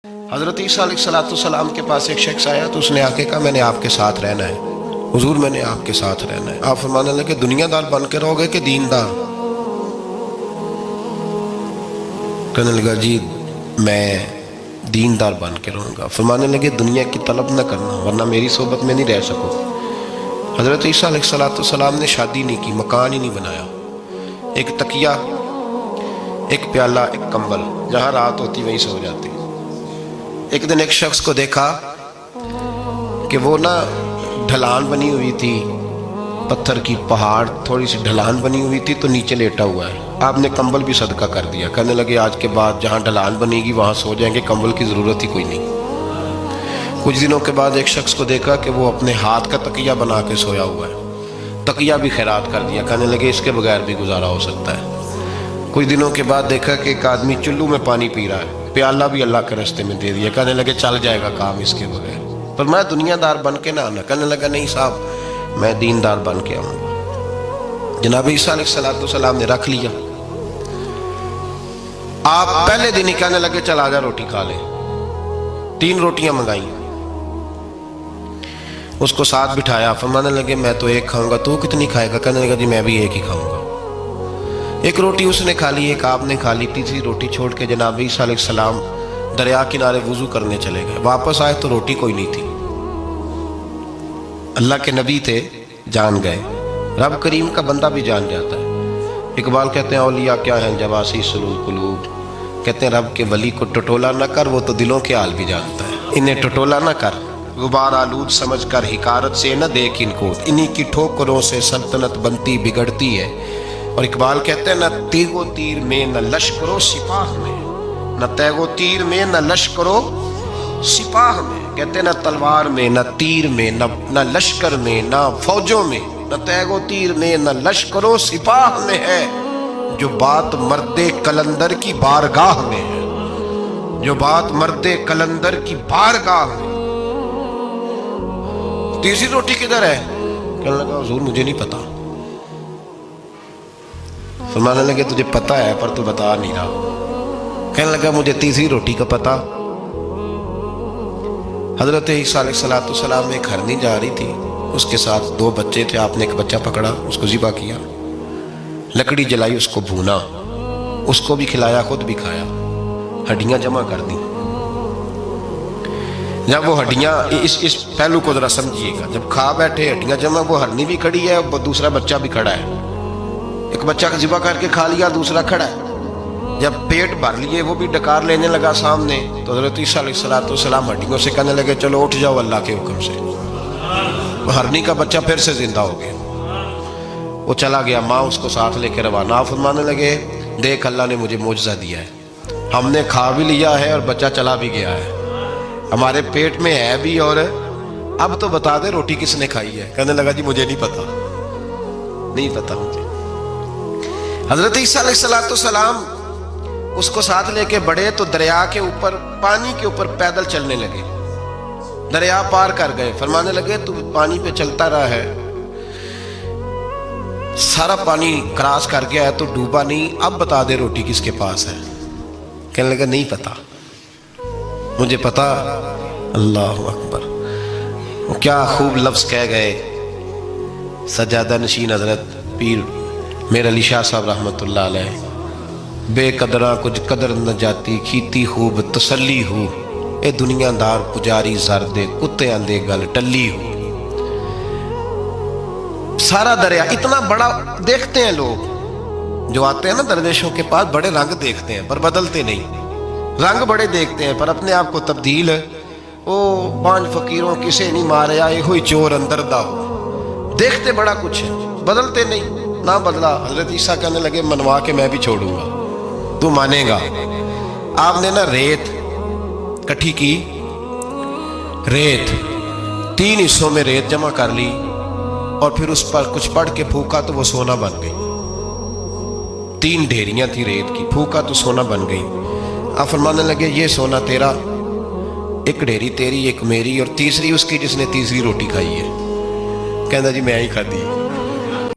حضرت عیسیٰ علیہ السلام کے پاس ایک شخص آیا تو اس نے آکے کہا میں نے آپ کے ساتھ رہنا ہے، حضور میں نے آپ کے ساتھ رہنا ہے۔ آپ فرمانے لگے دنیا دار بن کے رہو گے کہ دیندار؟ کہنے لگا جی میں دیندار بن کے رہوں گا۔ فرمانے لگے دنیا کی طلب نہ کرنا ورنہ میری صحبت میں نہیں رہ سکو۔ حضرت عیسیٰ علیہ السلام نے شادی نہیں کی، مکان ہی نہیں بنایا، ایک تکیہ، ایک پیالہ، ایک کمبل، جہاں رات ہوتی وہیں سو جاتی۔ ایک دن ایک شخص کو دیکھا کہ وہ ڈھلان بنی ہوئی تھی، پتھر کی پہاڑ، تھوڑی سی ڈھلان بنی ہوئی تھی تو نیچے لیٹا ہوا ہے۔ آپ نے کمبل بھی صدقہ کر دیا، کہنے لگے آج کے بعد جہاں ڈھلان بنے گی وہاں سو جائیں گے، کمبل کی ضرورت ہی کوئی نہیں۔ کچھ دنوں کے بعد ایک شخص کو دیکھا کہ وہ اپنے ہاتھ کا تکیہ بنا کے سویا ہوا ہے، تکیہ بھی خیرات کر دیا، کہنے لگے اس کے بغیر بھی گزارا ہو سکتا ہے۔ کچھ دنوں کے بعد دیکھا کہ ایک آدمی چلو میں پانی پی رہا ہے، پیالہ بھی اللہ کے راستے میں دے دیا، کہنے لگے چل جائے گا کام اس کے بغیر۔ پر میں دنیا دار بن کے نہ آنا، کہنے لگا نہیں صاحب میں دیندار بن کے آؤں گا۔ جناب عیسیٰ علیہ السلام نے رکھ لیا۔ آپ پہلے دن ہی کہنے لگے چل آجا روٹی کھا لے۔ 3 روٹیاں منگائیں، اس کو ساتھ بٹھایا، فرمانے لگے میں تو ایک کھاؤں گا، تو کتنی کھائے گا؟ کہنے لگا جی میں بھی ایک ہی کھاؤں گا۔ ایک روٹی اس نے کھا لی، ایک آپ نے کھا لی، تیسری روٹی چھوڑ کے جناب عیسیٰ علیہ السلام دریا کنارے وضو کرنے چلے گئے۔ واپس آئے تو روٹی کوئی نہیں تھی۔ اللہ کے نبی تھے، جان گئے۔ رب کریم کا بندہ بھی جان جاتا ہے۔ اقبال کہتے ہیں اولیاء کیا ہیں جواسی القلوب، کہتے ہیں رب کے ولی کو ٹٹولا نہ کر، وہ تو دلوں کے حال بھی جانتا ہے۔ انہیں ٹٹولا نہ کر، غبار آلود سمجھ کر حکارت سے نہ دیکھ ان کو، انہی کی ٹھوکروں سے سلطنت بنتی بگڑتی ہے۔ اور اقبال کہتے ہیں نہ تیغ و تیر میں نہ لشکر و سپاہ میں، نہ تیغ و تیر میں نہ لشکر و سپاہ میں، کہتے ہیں نہ تلوار میں نہ تیر میں نہ لشکر میں نہ فوجوں میں، نہ تیغ و تیر میں نہ لشکر و سپاہ میں ہے جو بات مرد قلندر کی بارگاہ میں ہے، جو بات مرد قلندر کی بارگاہ میں۔ تیسری روٹی کدھر ہے؟ کہنے لگا حضور مجھے نہیں پتا۔ فرمانے لگے تجھے پتا ہے پر تو بتا نہیں رہا۔ کہنے لگا مجھے تیسری روٹی کا پتا۔ حضرت عیسیٰ علیہ السلام میں ایک ہرنی جا رہی تھی، اس کے ساتھ 2 بچے تھے۔ آپ نے ایک بچہ پکڑا، اس کو ذبح کیا، لکڑی جلائی، اس کو بھونا، اس کو بھی کھلایا، خود بھی کھایا، ہڈیاں جمع کر دی۔ جب وہ ہڈیاں، اس پہلو کو ذرا سمجھیے گا، جب کھا بیٹھے ہڈیاں جمع، وہ ہرنی بھی کھڑی ہے اور دوسرا بچہ بھی کھڑا ہے۔ ایک بچہ کا ذبح کر کے کھا لیا، دوسرا کھڑا ہے۔ جب پیٹ بھر لیے وہ بھی ڈکار لینے لگا سامنے، تو حضرت عیسیٰ علیہ السلام ہڈیوں سے کہنے لگے چلو اٹھ جاؤ اللہ کے حکم سے۔ ہرنی کا بچہ پھر سے زندہ ہو گیا، وہ چلا گیا، ماں اس کو ساتھ لے کے روانہ۔ فرمانے لگے دیکھ اللہ نے مجھے معجزہ دیا ہے، ہم نے کھا بھی لیا ہے اور بچہ چلا بھی گیا ہے، ہمارے پیٹ میں ہے بھی، اور اب تو بتا دے روٹی کس نے کھائی ہے؟ کہنے لگا جی مجھے نہیں پتا، نہیں پتا مجھے۔ حضرت عیسیٰ علیہ السلام اس کو ساتھ لے کے بڑھے تو دریا کے اوپر، پانی کے اوپر پیدل چلنے لگے، دریا پار کر گئے۔ فرمانے لگے تو پانی پہ چلتا رہا ہے، سارا پانی کراس کر گیا ہے تو ڈوبا نہیں، اب بتا دے روٹی کس کے پاس ہے؟ کہنے لگا نہیں پتا، مجھے پتا۔ اللہ اکبر، وہ کیا خوب لفظ کہہ گئے سجادہ نشین حضرت پیر میر علی شاہ صاحب رحمت اللہ علیہ، بے قدراں کچھ قدر نہ جاتی، کھیتی خوب تسلی ہو، اے دنیا دار پجاری زردے کتے اندے گل ٹلی ہو۔ سارا دریا اتنا بڑا دیکھتے ہیں لوگ جو آتے ہیں نا درویشوں کے پاس، بڑے رنگ دیکھتے ہیں پر بدلتے نہیں، رنگ بڑے دیکھتے ہیں پر اپنے آپ کو تبدیل ہے۔ او 5 فقیروں کسے نہیں مارے آئے ہوئی چور اندر دا ہو، دیکھتے بڑا کچھ ہے بدلتے نہیں۔ نہ بدلا، حضرت عیسیٰ کہنے لگے منوا کے میں بھی چھوڑوں گا، تو مانے گا۔ آپ نے ریت کٹھی کی، ریت 3 حصوں میں ریت جمع کر لی اور پھر اس پر کچھ پڑھ کے پھونکا تو وہ سونا بن گئی۔ 3 ڈھیریاں تھی ریت کی، پھونکا تو سونا بن گئی۔ آپ فرمانے لگے یہ سونا تیرا، ایک ڈھیری تیری، ایک میری، اور تیسری اس کی جس نے تیسری روٹی کھائی ہے۔ کہنا جی میں ہی کھا دی۔